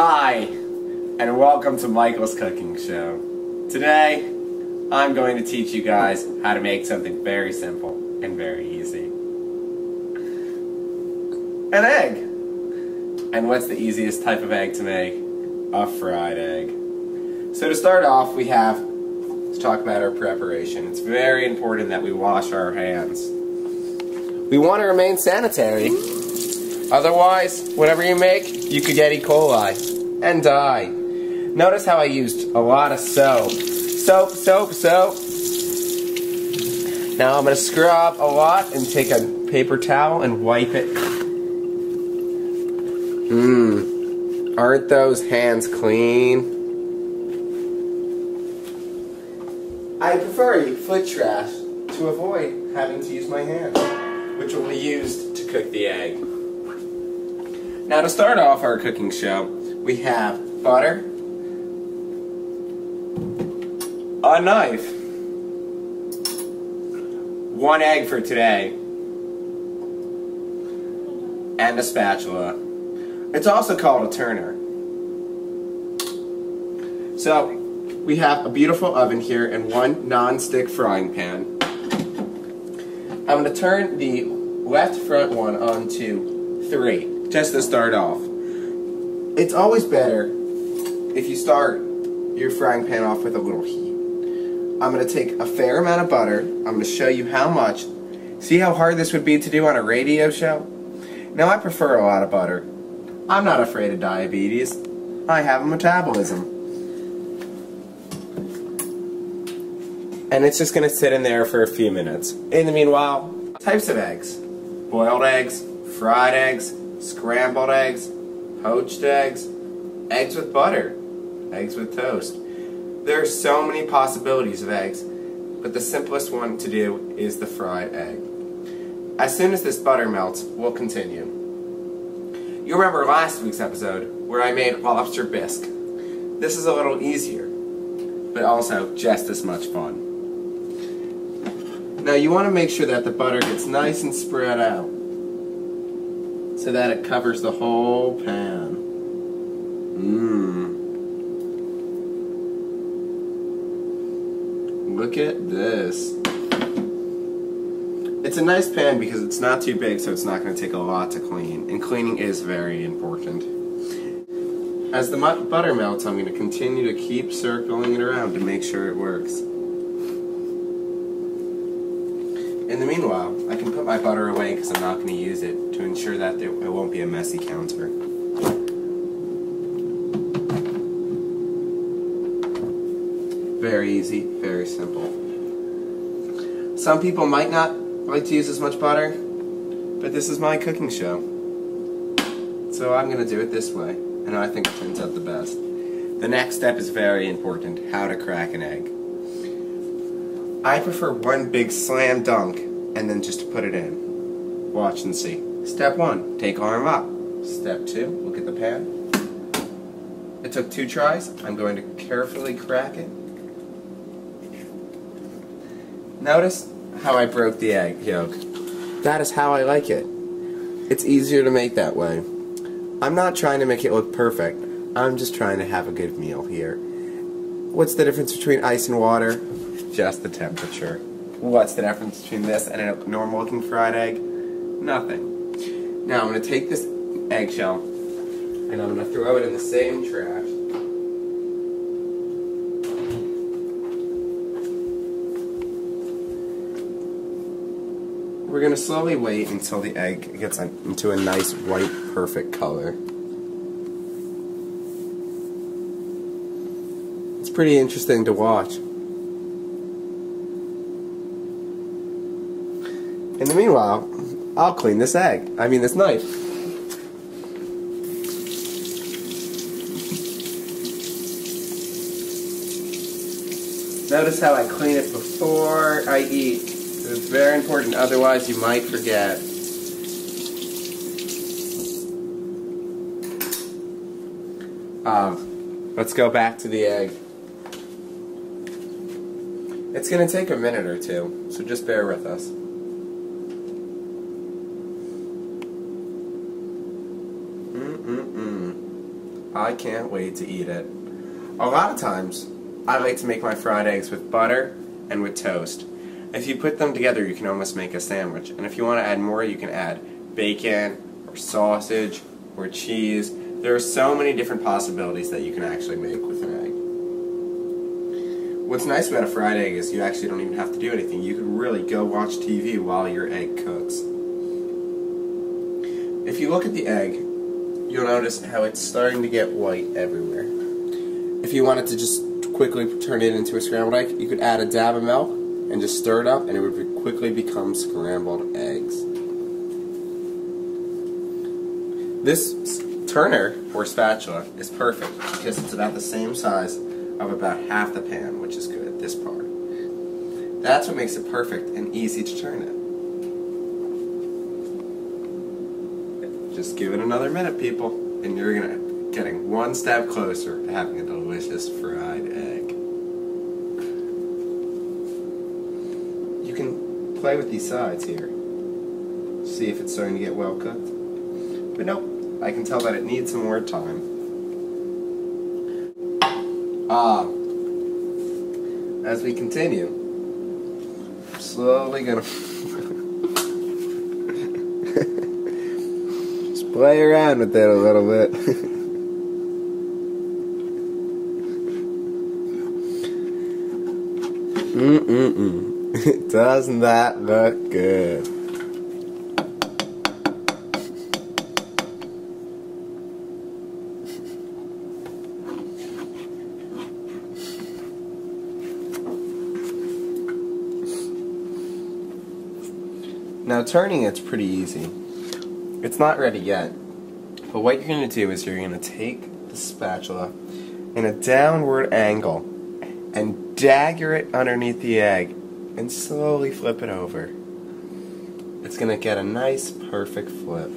Hi, and welcome to Michael's Cooking Show. Today, I'm going to teach you guys how to make something very simple and very easy. An egg! And what's the easiest type of egg to make? A fried egg. So to start off, let's talk about our preparation. It's very important that we wash our hands. We want to remain sanitary. Otherwise, whatever you make, you could get E. coli and die. Notice how I used a lot of soap. Soap. Now I'm going to scrub a lot and take a paper towel and wipe it. Aren't those hands clean? I prefer foot trash to avoid having to use my hands, which will be used to cook the egg. Now to start off our cooking show, we have butter, a knife, 1 egg for today, and a spatula. It's also called a turner. So we have a beautiful oven here and 1 non-stick frying pan. I'm going to turn the left front one on to 3. Just to start off. It's always better if you start your frying pan off with a little heat. I'm going to take a fair amount of butter. I'm going to show you how much. See how hard this would be to do on a radio show? Now I prefer a lot of butter. I'm not afraid of diabetes. I have a metabolism. And it's just going to sit in there for a few minutes. In the meanwhile, types of eggs. Boiled eggs, fried eggs, scrambled eggs, poached eggs, eggs with butter, eggs with toast. There are so many possibilities of eggs, but the simplest one to do is the fried egg. As soon as this butter melts, we'll continue. You remember last week's episode where I made lobster bisque. This is a little easier, but also just as much fun. Now you want to make sure that the butter gets nice and spread out, so that it covers the whole pan. Look at this. It's a nice pan because it's not too big, so it's not going to take a lot to clean. And cleaning is very important. As the butter melts, I'm going to continue to keep circling it around to make sure it works. In the meanwhile, I can put my butter away because I'm not going to use it to ensure that it won't be a messy counter. Very easy, very simple. Some people might not like to use as much butter, but this is my cooking show. So I'm going to do it this way, and I think it turns out the best. The next step is very important, how to crack an egg. I prefer 1 big slam dunk, and then just to put it in. Watch and see. Step 1, take arm up. Step 2, look at the pan. It took 2 tries. I'm going to carefully crack it. Notice how I broke the egg yolk. That is how I like it. It's easier to make that way. I'm not trying to make it look perfect. I'm just trying to have a good meal here. What's the difference between ice and water? Just the temperature. What's the difference between this and a normal looking fried egg? Nothing. Now I'm going to take this eggshell and I'm going to throw it in the same trash. We're going to slowly wait until the egg gets into a nice white perfect color. It's pretty interesting to watch. In the meanwhile, I'll clean this knife. Notice how I clean it before I eat. It's very important, otherwise you might forget. Let's go back to the egg. It's going to take a minute or 2, so just bear with us. I can't wait to eat it. A lot of times, I like to make my fried eggs with butter and with toast. If you put them together, you can almost make a sandwich. And if you want to add more, you can add bacon, or sausage, or cheese. There are so many different possibilities that you can actually make with an egg. What's nice about a fried egg is you actually don't even have to do anything. You can really go watch TV while your egg cooks. If you look at the egg, you'll notice how it's starting to get white everywhere. If you wanted to just quickly turn it into a scrambled egg, you could add a dab of milk and just stir it up, and it would quickly become scrambled eggs. This turner, or spatula, is perfect because it's about the same size of about half the pan, which is good, this part. That's what makes it perfect and easy to turn it. Just give it another minute, people, and you're getting one step closer to having a delicious fried egg. You can play with these sides here. See if it's starting to get well cooked. But nope, I can tell that it needs some more time. As we continue, I'm slowly gonna just play around with it a little bit. Doesn't that look good? Now turning it's pretty easy. It's not ready yet, but what you're going to do is you're going to take the spatula in a downward angle and dagger it underneath the egg and slowly flip it over. It's going to get a nice perfect flip.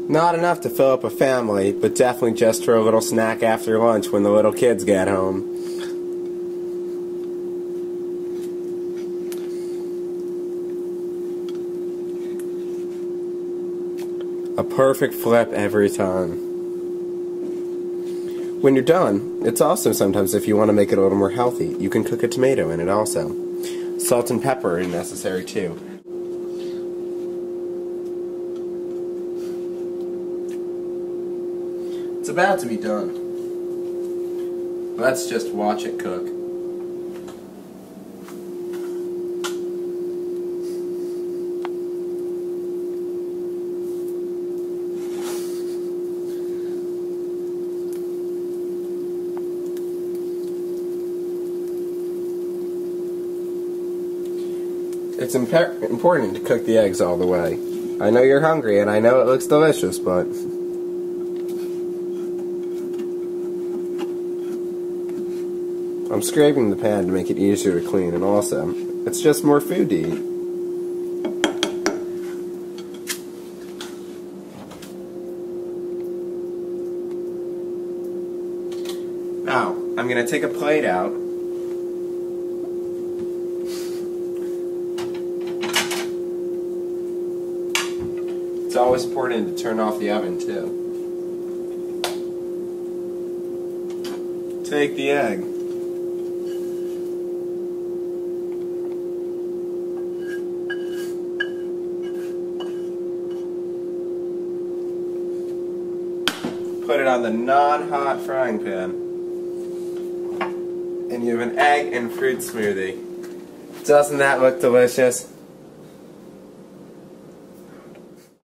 Not enough to fill up a family, but definitely just for a little snack after lunch when the little kids get home. A perfect flip every time. When you're done, it's awesome sometimes if you want to make it a little more healthy. You can cook a tomato in it also. Salt and pepper are necessary too. It's about to be done. Let's just watch it cook. It's important to cook the eggs all the way. I know you're hungry and I know it looks delicious, but I'm scraping the pan to make it easier to clean, and also, it's just more food to eat. Now, I'm going to take a plate out. It's always important to turn off the oven, too. Take the egg. Put it on the non-hot frying pan, and you have an egg and fruit smoothie. Doesn't that look delicious?